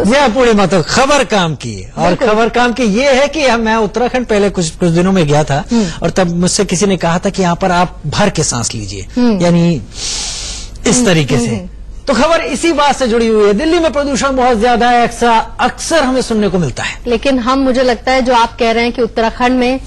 तो पूर्णिमा तो खबर काम की, और खबर काम की ये है कि मैं उत्तराखंड पहले कुछ दिनों में गया था और तब मुझसे किसी ने कहा था कि यहाँ पर आप भर के सांस लीजिए, यानी इस तरीके से। तो खबर इसी बात से जुड़ी हुई है। दिल्ली में प्रदूषण बहुत ज्यादा है, अक्सर हमें सुनने को मिलता है। लेकिन मुझे लगता है जो आप कह रहे हैं कि उत्तराखंड में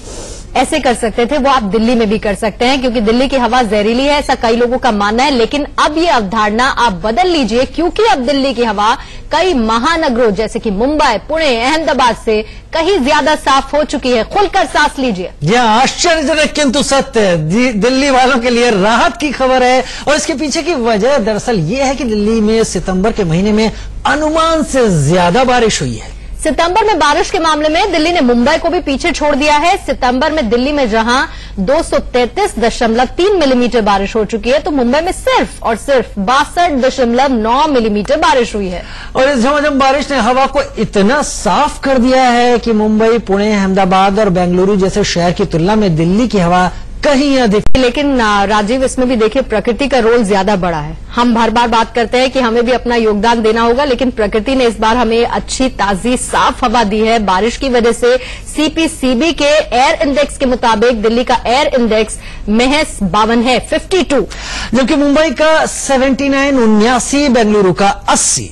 ऐसे कर सकते थे, वो आप दिल्ली में भी कर सकते हैं, क्योंकि दिल्ली की हवा जहरीली है, ऐसा कई लोगों का मानना है। लेकिन अब ये अवधारणा आप बदल लीजिए, क्योंकि अब दिल्ली की हवा कई महानगरों जैसे कि मुंबई, पुणे, अहमदाबाद से कहीं ज्यादा साफ हो चुकी है। खुलकर सांस लीजिए। यह आश्चर्यजनक किंतु सत्य है। दिल्ली वालों के लिए राहत की खबर है, और इसके पीछे की वजह दरअसल ये है कि दिल्ली में सितंबर के महीने में अनुमान से ज्यादा बारिश हुई है। सितंबर में बारिश के मामले में दिल्ली ने मुंबई को भी पीछे छोड़ दिया है। सितंबर में दिल्ली में जहां 233.3 मिलीमीटर बारिश हो चुकी है, तो मुंबई में सिर्फ और सिर्फ 62.9 मिलीमीटर बारिश हुई है। और इस झमाझम बारिश ने हवा को इतना साफ कर दिया है कि मुंबई, पुणे, अहमदाबाद और बेंगलुरु जैसे शहर की तुलना में दिल्ली की हवा कहीं अधिक। लेकिन राजीव, इसमें भी देखिए प्रकृति का रोल ज्यादा बड़ा है। हम हर बार बात करते हैं कि हमें भी अपना योगदान देना होगा, लेकिन प्रकृति ने इस बार हमें अच्छी, ताजी, साफ हवा दी है। बारिश की वजह से सीपीसीबी के एयर इंडेक्स के मुताबिक दिल्ली का एयर इंडेक्स महज 52 है, 52, जबकि मुंबई का 79, 79, बेंगलुरु का 80,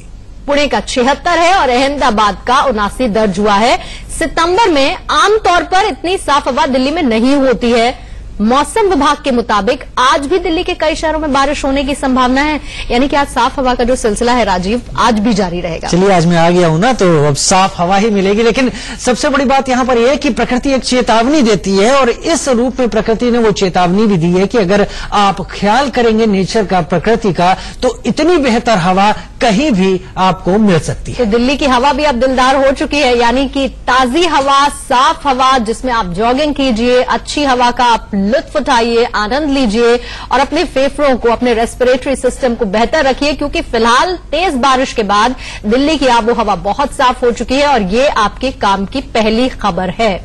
पुणे का 76 है और अहमदाबाद का 79 दर्ज हुआ है। सितंबर में आमतौर पर इतनी साफ हवा दिल्ली में नहीं होती है। मौसम विभाग के मुताबिक आज भी दिल्ली के कई शहरों में बारिश होने की संभावना है, यानी कि आज साफ हवा का जो सिलसिला है राजीव, आज भी जारी रहेगा। चलिए, आज मैं आ गया हूं ना, तो अब साफ हवा ही मिलेगी। लेकिन सबसे बड़ी बात यहां पर यह है कि प्रकृति एक चेतावनी देती है, और इस रूप में प्रकृति ने वो चेतावनी भी दी है कि अगर आप ख्याल करेंगे नेचर का, प्रकृति का, तो इतनी बेहतर हवा कहीं भी आपको मिल सकती है। तो दिल्ली की हवा भी अब दिलदार हो चुकी है, यानी कि ताजी हवा, साफ हवा, जिसमें आप जॉगिंग कीजिए, अच्छी हवा का आप लुत्फ उठाइए, आनंद लीजिए और अपने फेफड़ों को, अपने रेस्पिरेटरी सिस्टम को बेहतर रखिए, क्योंकि फिलहाल तेज बारिश के बाद दिल्ली की आबो हवा बहुत साफ हो चुकी है और ये आपके काम की पहली खबर है।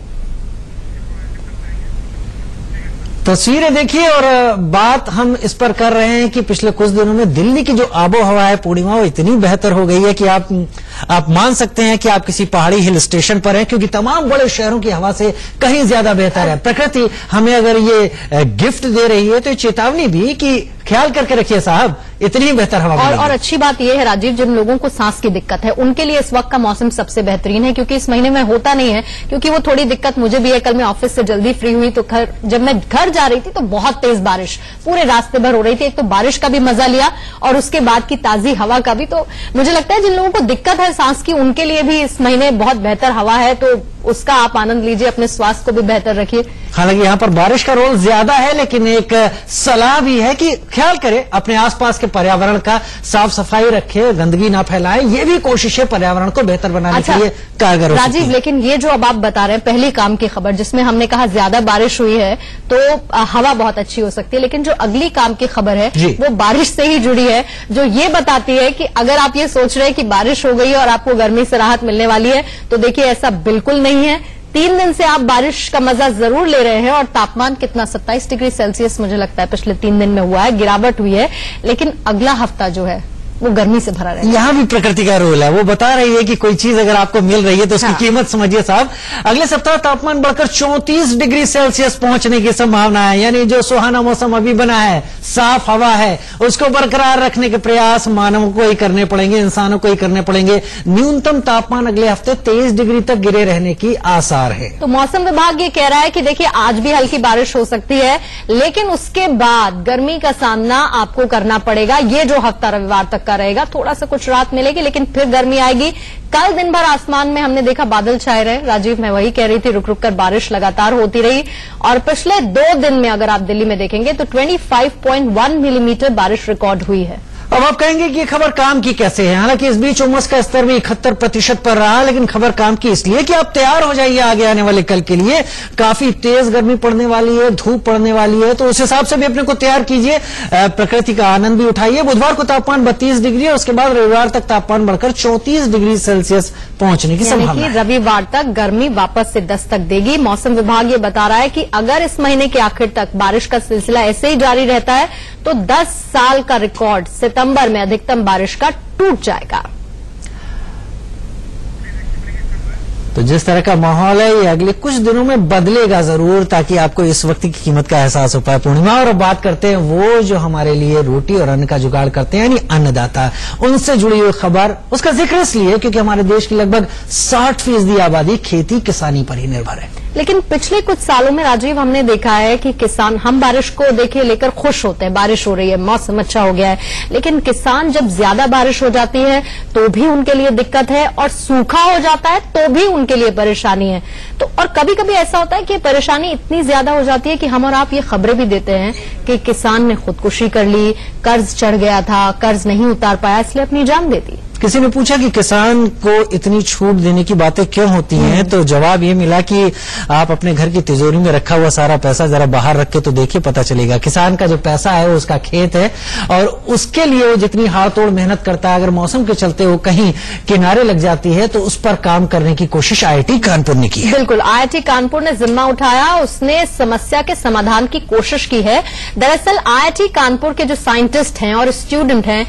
तस्वीरें देखिए, और बात हम इस पर कर रहे हैं कि पिछले कुछ दिनों में दिल्ली की जो आबो हवा है पूर्णिमा, वो इतनी बेहतर हो गई है कि आप मान सकते हैं कि आप किसी पहाड़ी हिल स्टेशन पर हैं, क्योंकि तमाम बड़े शहरों की हवा से कहीं ज्यादा बेहतर है। प्रकृति हमें अगर ये गिफ्ट दे रही है, तो ये चेतावनी भी कि ख्याल करके रखिए साहब, इतनी बेहतर हवा। और अच्छी बात यह है राजीव, जिन लोगों को सांस की दिक्कत है उनके लिए इस वक्त का मौसम सबसे बेहतरीन है, क्योंकि इस महीने में होता नहीं है। क्योंकि वो थोड़ी दिक्कत मुझे भी है। कल मैं ऑफिस से जल्दी फ्री हुई, तो जब मैं घर जा रही थी तो बहुत तेज बारिश पूरे रास्ते भर हो रही थी। एक तो बारिश का भी मजा लिया और उसके बाद की ताजी हवा का भी। तो मुझे लगता है जिन लोगों को दिक्कत है सांस की, उनके लिए भी इस महीने बहुत बेहतर हवा है, तो उसका आप आनंद लीजिए, अपने स्वास्थ्य को भी बेहतर रखिए। हालांकि यहाँ पर बारिश का रोल ज्यादा है, लेकिन एक सलाह भी है कि ख्याल करें अपने आसपास के पर्यावरण का, साफ सफाई रखें, गंदगी ना फैलाएं। ये भी कोशिश है पर्यावरण को बेहतर बनाने के लिए कारगर हो सकती है। राजीव, लेकिन ये जो अब आप बता रहे हैं पहली काम की खबर, जिसमें हमने कहा ज्यादा बारिश हुई है तो हवा बहुत अच्छी हो सकती है, लेकिन जो अगली काम की खबर है वो बारिश से ही जुड़ी है, जो ये बताती है कि अगर आप ये सोच रहे हैं कि बारिश हो गई और आपको गर्मी से राहत मिलने वाली है, तो देखिए ऐसा बिल्कुल नहीं है। 3 दिन से आप बारिश का मजा जरूर ले रहे हैं, और तापमान कितना 27 डिग्री सेल्सियस मुझे लगता है पिछले 3 दिन में हुआ है, गिरावट हुई है। लेकिन अगला हफ्ता जो है वो गर्मी से भरा रहेगा। यहाँ भी प्रकृति का रोल है। वो बता रही है कि कोई चीज अगर आपको मिल रही है तो उसकी कीमत समझिए साहब। अगले सप्ताह तापमान बढ़कर 34 डिग्री सेल्सियस पहुंचने की संभावना है, यानी जो सुहाना मौसम अभी बना है, साफ हवा है, उसको बरकरार रखने के प्रयास मानवों को ही करने पड़ेंगे, इंसानों को ही करने पड़ेंगे। न्यूनतम तापमान अगले हफ्ते 23 डिग्री तक गिरे रहने की आसार है। तो मौसम विभाग ये कह रहा है कि देखिए आज भी हल्की बारिश हो सकती है, लेकिन उसके बाद गर्मी का सामना आपको करना पड़ेगा। ये जो हफ्ता रविवार तक का रहेगा, थोड़ा सा कुछ राहत मिलेगी, लेकिन फिर गर्मी आएगी। कल दिन भर आसमान में हमने देखा बादल छाए रहे राजीव, मैं वही कह रही थी, रुक रुक कर बारिश लगातार होती रही। और पिछले 2 दिन में अगर आप दिल्ली में देखेंगे तो 25.1 मिलीमीटर बारिश रिकॉर्ड हुई है। अब आप कहेंगे कि ये खबर काम की कैसे है। हालांकि इस बीच उमस का स्तर भी 71% पर रहा, लेकिन खबर काम की इसलिए कि आप तैयार हो जाइए आगे आने वाले कल के लिए। काफी तेज गर्मी पड़ने वाली है, धूप पड़ने वाली है, तो उस हिसाब से भी अपने को तैयार कीजिए, प्रकृति का आनंद भी उठाइए। बुधवार को तापमान 32 डिग्री और उसके बाद रविवार तक तापमान बढ़कर 34 डिग्री सेल्सियस पहुंचने की संभावना है। रविवार तक गर्मी वापस से दस्तक देगी। मौसम विभाग ये बता रहा है कि अगर इस महीने के आखिर तक बारिश का सिलसिला ऐसे ही जारी रहता है तो 10 साल का रिकॉर्ड सितंबर में अधिकतम बारिश का टूट जाएगा। तो जिस तरह का माहौल है ये अगले कुछ दिनों में बदलेगा जरूर, ताकि आपको इस वक्त की कीमत का एहसास हो पाए। पूर्णिमा, और अब बात करते हैं वो जो हमारे लिए रोटी और अन्न का जुगाड़ करते हैं, यानी अन्नदाता। उनसे जुड़ी हुई खबर, उसका जिक्र इसलिए क्योंकि हमारे देश की लगभग 60% आबादी खेती किसानी पर ही निर्भर है। लेकिन पिछले कुछ सालों में राजीव हमने देखा है कि किसान, हम बारिश को देखिए लेकर खुश होते हैं, बारिश हो रही है, मौसम अच्छा हो गया है, लेकिन किसान जब ज्यादा बारिश हो जाती है तो भी उनके लिए दिक्कत है, और सूखा हो जाता है तो भी उनके लिए परेशानी है। तो और कभी कभी ऐसा होता है कि परेशानी इतनी ज्यादा हो जाती है कि हम और आप ये खबरें भी देते हैं कि किसान ने खुदकुशी कर ली, कर्ज चढ़ गया था, कर्ज नहीं उतार पाया, इसलिए अपनी जान दे दी। किसी ने पूछा कि किसान को इतनी छूट देने की बातें क्यों होती हैं, तो जवाब ये मिला कि आप अपने घर की तिजोरी में रखा हुआ सारा पैसा जरा बाहर रख के तो देखिए, पता चलेगा। किसान का जो पैसा है वो उसका खेत है, और उसके लिए वो जितनी हाथ तोड़ मेहनत करता है, अगर मौसम के चलते वो कहीं किनारे लग जाती है तो उस पर काम करने की कोशिश IIT कानपुर ने की है। बिल्कुल, IIT कानपुर ने जिम्मा उठाया, उसने समस्या के समाधान की कोशिश की है। दरअसल IIT कानपुर के जो साइंटिस्ट हैं और स्टूडेंट हैं,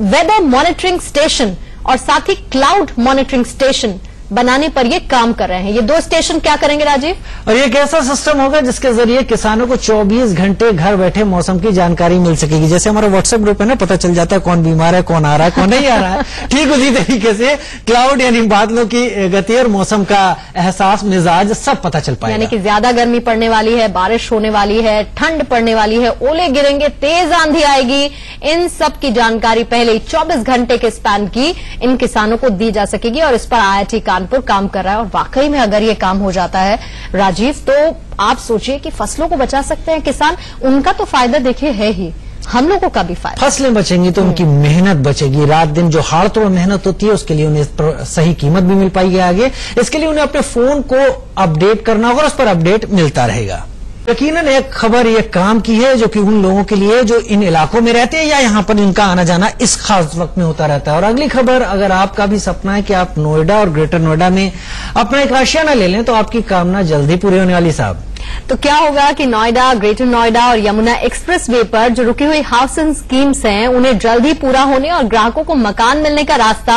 वेदर मॉनिटरिंग स्टेशन और साथ ही क्लाउड मॉनिटरिंग स्टेशन बनाने पर ये काम कर रहे हैं। ये 2 स्टेशन क्या करेंगे राजीव? और ये एक ऐसा सिस्टम होगा जिसके जरिए किसानों को 24 घंटे घर बैठे मौसम की जानकारी मिल सकेगी। जैसे हमारा व्हाट्सएप ग्रुप है ना, पता चल जाता है कौन बीमार है, कौन आ रहा है, कौन नहीं आ रहा है। ठीक उसी तरीके से क्लाउड यानी बादलों की गति और मौसम का एहसास, मिजाज सब पता चल पाएगा। यानी कि ज्यादा गर्मी पड़ने वाली है, बारिश होने वाली है, ठंड पड़ने वाली है, ओले गिरेंगे, तेज आंधी आएगी, इन सब की जानकारी पहले ही 24 घंटे के स्पैन की इन किसानों को दी जा सकेगी। और इस पर IIT कानपुर काम कर रहा है, और वाकई में अगर ये काम हो जाता है राजीव, तो आप सोचिए कि फसलों को बचा सकते हैं किसान। उनका तो फायदा देखिए है ही, हम लोगों का भी फायदा। फसलें बचेंगी तो उनकी मेहनत बचेगी। रात दिन जो हाड़ तोड़ मेहनत होती है उसके लिए उन्हें सही कीमत भी मिल पाएगी आगे। इसके लिए उन्हें अपने फोन को अपडेट करना होगा, उस पर अपडेट मिलता रहेगा। यकीनन एक खबर ये काम की है जो कि उन लोगों के लिए जो इन इलाकों में रहते हैं या यहाँ पर इनका आना जाना इस खास वक्त में होता रहता है। और अगली खबर, अगर आपका भी सपना है कि आप नोएडा और ग्रेटर नोएडा में अपना एक आशियाना ले लें तो आपकी कामना जल्दी पूरी होने वाली साहब। तो क्या होगा कि नोएडा, ग्रेटर नोएडा और यमुना एक्सप्रेस वे पर जो रुकी हुई हाउसिंग स्कीम्स हैं उन्हें जल्द ही पूरा होने और ग्राहकों को मकान मिलने का रास्ता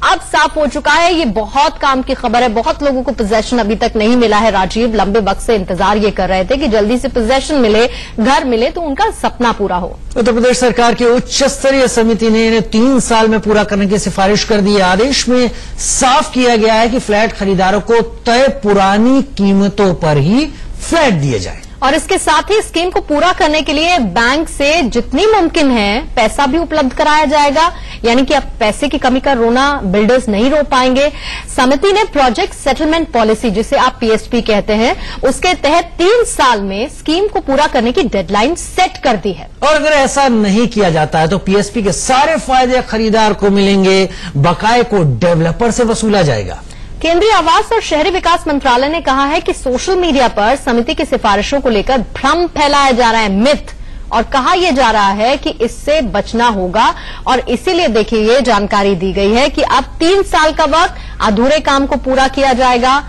अब साफ हो चुका है। ये बहुत काम की खबर है। बहुत लोगों को पोजेशन अभी तक नहीं मिला है राजीव, लंबे वक्त से इंतजार ये कर रहे थे कि जल्दी से पोजेशन मिले, घर मिले तो उनका सपना पूरा हो। उत्तर प्रदेश सरकार की उच्च स्तरीय समिति ने इन्हें 3 साल में पूरा करने की सिफारिश कर दी है। आदेश में साफ किया गया है कि फ्लैट खरीदारों को तय पुरानी कीमतों पर ही फ्लैट दिए जाए, और इसके साथ ही स्कीम को पूरा करने के लिए बैंक से जितनी मुमकिन है पैसा भी उपलब्ध कराया जाएगा। यानी कि अब पैसे की कमी का रोना बिल्डर्स नहीं रो पाएंगे। समिति ने प्रोजेक्ट सेटलमेंट पॉलिसी, जिसे आप PSP कहते हैं, उसके तहत 3 साल में स्कीम को पूरा करने की डेडलाइन सेट कर दी है। और अगर ऐसा नहीं किया जाता है तो PSP के सारे फायदे खरीदार को मिलेंगे, बकाये को डेवलपर से वसूला जाएगा। केंद्रीय आवास और शहरी विकास मंत्रालय ने कहा है कि सोशल मीडिया पर समिति की सिफारिशों को लेकर भ्रम फैलाया जा रहा है, मिथ, और कहा यह जा रहा है कि इससे बचना होगा। और इसीलिए देखिए ये जानकारी दी गई है कि अब 3 साल का वक्त, अधूरे काम को पूरा किया जाएगा।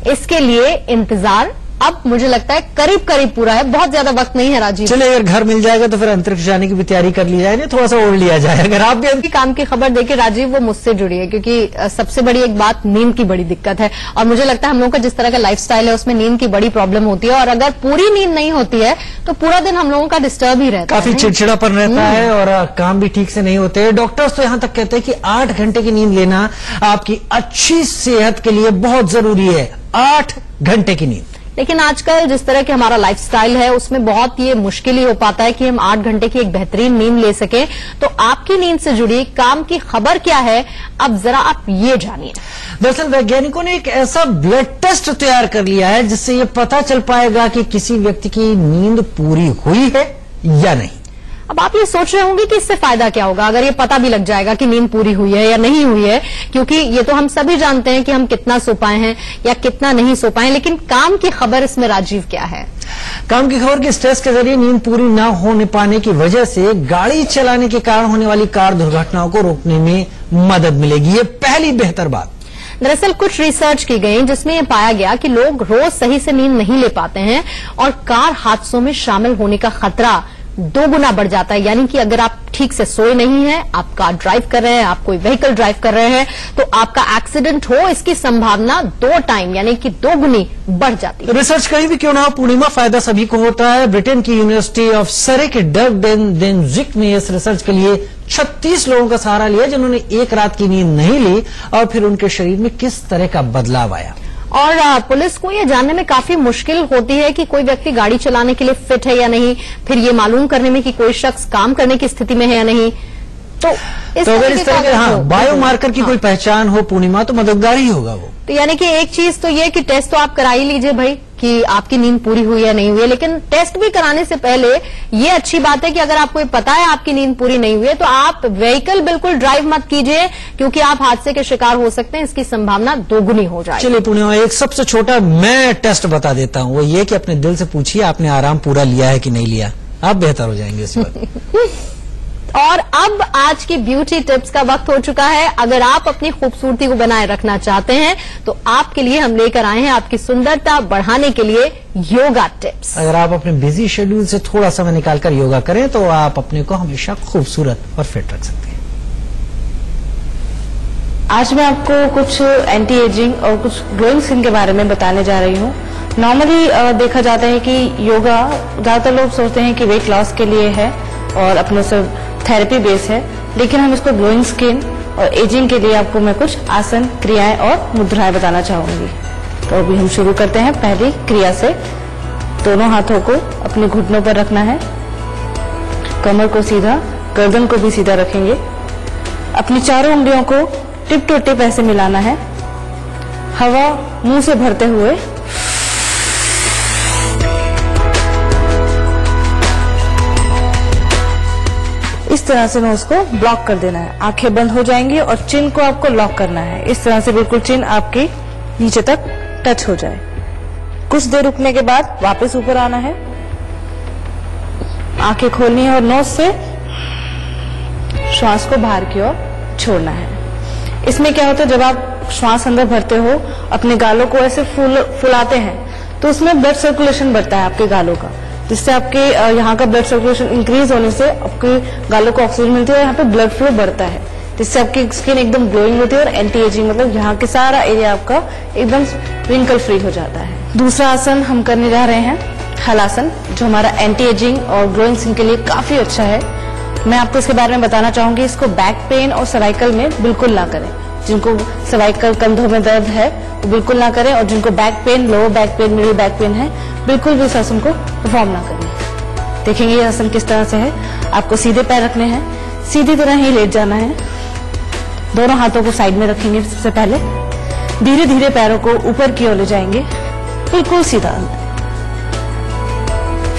इसके लिए इंतजार अब मुझे लगता है करीब करीब पूरा है, बहुत ज्यादा वक्त नहीं है राजीव। चलिए, अगर घर मिल जाएगा तो फिर अंतरिक्ष जाने की भी तैयारी कर ली जाए, थोड़ा सा ओढ़ लिया जाए। अगर आप भी काम की खबर देखिए राजीव, वो मुझसे जुड़ी है, क्योंकि सबसे बड़ी एक बात, नींद की बड़ी दिक्कत है। और मुझे लगता है हम लोगों का जिस तरह का लाइफस्टाइल है उसमें नींद की बड़ी प्रॉब्लम होती है, और अगर पूरी नींद नहीं होती है तो पूरा दिन हम लोगों का डिस्टर्ब ही रहता है, काफी चिड़चिड़ापन रहता है और काम भी ठीक से नहीं होते। डॉक्टर्स तो यहां तक कहते हैं कि 8 घंटे की नींद लेना आपकी अच्छी सेहत के लिए बहुत जरूरी है। 8 घंटे की नींद। लेकिन आजकल जिस तरह के हमारा लाइफस्टाइल है उसमें बहुत ये मुश्किल ही हो पाता है कि हम 8 घंटे की एक बेहतरीन नींद ले सकें। तो आपकी नींद से जुड़ी काम की खबर क्या है, अब जरा आप ये जानिए। दरअसल वैज्ञानिकों ने एक ऐसा ब्लड टेस्ट तैयार कर लिया है जिससे ये पता चल पाएगा कि किसी व्यक्ति की नींद पूरी हुई है या नहीं। अब आप ये सोच रहे होंगे कि इससे फायदा क्या होगा अगर ये पता भी लग जाएगा कि नींद पूरी हुई है या नहीं हुई है, क्योंकि ये तो हम सभी जानते हैं कि हम कितना सो पाए हैं या कितना नहीं सो पाए। लेकिन काम की खबर इसमें राजीव क्या है? काम की खबर की स्ट्रेस के जरिए नींद पूरी न होने पाने की वजह से गाड़ी चलाने के कारण होने वाली कार दुर्घटनाओं को रोकने में मदद मिलेगी। ये पहली बेहतर बात। दरअसल कुछ रिसर्च की गई जिसमें यह पाया गया कि लोग रोज सही से नींद नहीं ले पाते हैं और कार हादसों में शामिल होने का खतरा 2 गुना बढ़ जाता है। यानी कि अगर आप ठीक से सोए नहीं है, आप कार ड्राइव कर रहे हैं, आप कोई व्हीकल ड्राइव कर रहे हैं, तो आपका एक्सीडेंट हो इसकी संभावना 2 टाइम यानी कि 2 गुनी बढ़ जाती है। रिसर्च कहीं भी क्यों ना हो पूर्णिमा, फायदा सभी को होता है। ब्रिटेन की यूनिवर्सिटी ऑफ सरे के डग डेनजिक ने इस रिसर्च के लिए 36 लोगों का सहारा लिया जिन्होंने एक रात की नींद नहीं ली और फिर उनके शरीर में किस तरह का बदलाव आया। और पुलिस को यह जानने में काफी मुश्किल होती है कि कोई व्यक्ति गाड़ी चलाने के लिए फिट है या नहीं, फिर ये मालूम करने में कि कोई शख्स काम करने की स्थिति में है या नहीं। तो अगर इस तरह के बायोमार्कर की कोई पहचान हो पूर्णिमा, तो मददगार ही होगा वो। तो यानी कि एक चीज तो ये कि टेस्ट तो आप करा ही लीजिए भाई कि आपकी नींद पूरी हुई या नहीं हुई है, लेकिन टेस्ट भी कराने से पहले ये अच्छी बात है कि अगर आपको पता है आपकी नींद पूरी नहीं हुई है तो आप व्हीकल बिल्कुल ड्राइव मत कीजिए, क्योंकि आप हादसे के शिकार हो सकते हैं, इसकी संभावना 2 गुनी हो जाए। चलिए पूर्णिमा, एक सबसे छोटा मैं टेस्ट बता देता हूं, वो ये कि अपने दिल से पूछिए आपने आराम पूरा लिया है कि नहीं लिया, आप बेहतर हो जाएंगे इस वक्त। और अब आज की ब्यूटी टिप्स का वक्त हो चुका है। अगर आप अपनी खूबसूरती को बनाए रखना चाहते हैं तो आपके लिए हम लेकर आए हैं आपकी सुंदरता बढ़ाने के लिए योगा टिप्स। अगर आप अपने बिजी शेड्यूल से थोड़ा समय निकालकर योगा करें तो आप अपने को हमेशा खूबसूरत और फिट रख सकते हैं। आज मैं आपको कुछ एंटी एजिंग और कुछ ग्लोइंग स्किन के बारे में बताने जा रही हूँ। नॉर्मली देखा जाता है कि योगा ज्यादातर लोग सोचते हैं कि वेट लॉस के लिए है और अपने से थेरेपी बेस है, लेकिन हम इसको ग्लोइंग स्किन और एजिंग के लिए आपको मैं कुछ आसन, क्रियाएं और मुद्राएं बताना चाहूंगी। तो अभी हम शुरू करते हैं पहली क्रिया से। दोनों हाथों को अपने घुटनों पर रखना है, कमर को सीधा, गर्दन को भी सीधा रखेंगे। अपनी चारों उंगलियों को टिप टू टिप ऐसे मिलाना है, हवा मुंह से भरते हुए इस तरह से मैं उसको ब्लॉक कर देना है। आंखें बंद हो जाएंगी और चिन को आपको लॉक करना है, इस तरह से बिल्कुल चिन आपकी नीचे तक टच हो जाए। कुछ देर रुकने के बाद वापस ऊपर आना है, आंखें खोलनी है और नोज से श्वास को बाहर की ओर छोड़ना है। इसमें क्या होता है, जब आप श्वास अंदर भरते हो, अपने गालों को ऐसे फुलाते हैं तो उसमें ब्लड सर्कुलेशन बढ़ता है आपके गालों का, जिससे आपके यहाँ का ब्लड सर्कुलेशन इंक्रीज होने से आपके गालों को ऑक्सीजन मिलती है और यहाँ पे ब्लड फ्लो बढ़ता है, जिससे आपकी स्किन एकदम ग्लोइंग होती है और एंटी एजिंग मतलब यहाँ के सारा एरिया आपका एकदम रिंकल फ्री हो जाता है। दूसरा आसन हम करने जा रहे हैं हलासन, जो हमारा एंटी एजिंग और ग्लोइंग स्किन के लिए काफी अच्छा है। मैं आपको इसके बारे में बताना चाहूंगी। इसको बैक पेन और सर्वाइकल में बिल्कुल ना करें। जिनको सर्वाइकल कंधों में दर्द है वो बिल्कुल ना करें, और जिनको back pain, lower back pain, middle back pain है, बिल्कुल भी इस आसन को परफॉर्म ना करें। देखेंगे ये आसन किस तरह से है। आपको सीधे पैर रखने हैं, सीधी तरह ही लेट जाना है। दोनों हाथों को साइड में रखेंगे। सबसे पहले धीरे धीरे पैरों को ऊपर की ओर ले जाएंगे, बिल्कुल सीधा।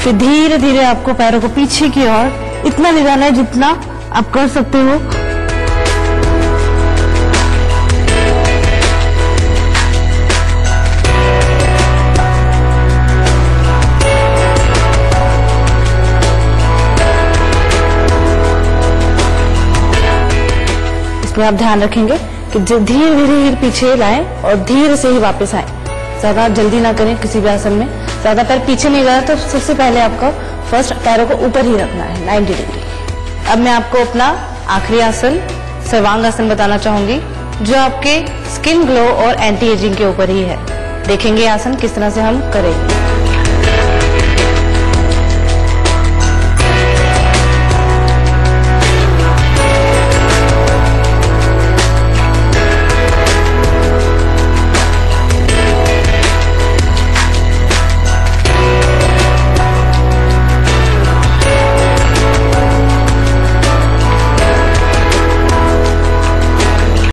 फिर धीरे धीरे आपको पैरों को पीछे की ओर इतना ले जाना है जितना आप कर सकते हो। इसमें आप ध्यान रखेंगे कि धीरे धीरे पीछे लाएं और धीरे से ही वापस आएं। ज्यादा जल्दी ना करें किसी भी आसन में। ज्यादा पैर पीछे नहीं जाए तो सबसे पहले आपका फर्स्ट पैरों को ऊपर ही रखना है 90 डिग्री। अब मैं आपको अपना आखिरी आसन सर्वांग आसन बताना चाहूंगी, जो आपके स्किन ग्लो और एंटी एजिंग के ऊपर ही है। देखेंगे आसन किस तरह से हम करेंगे।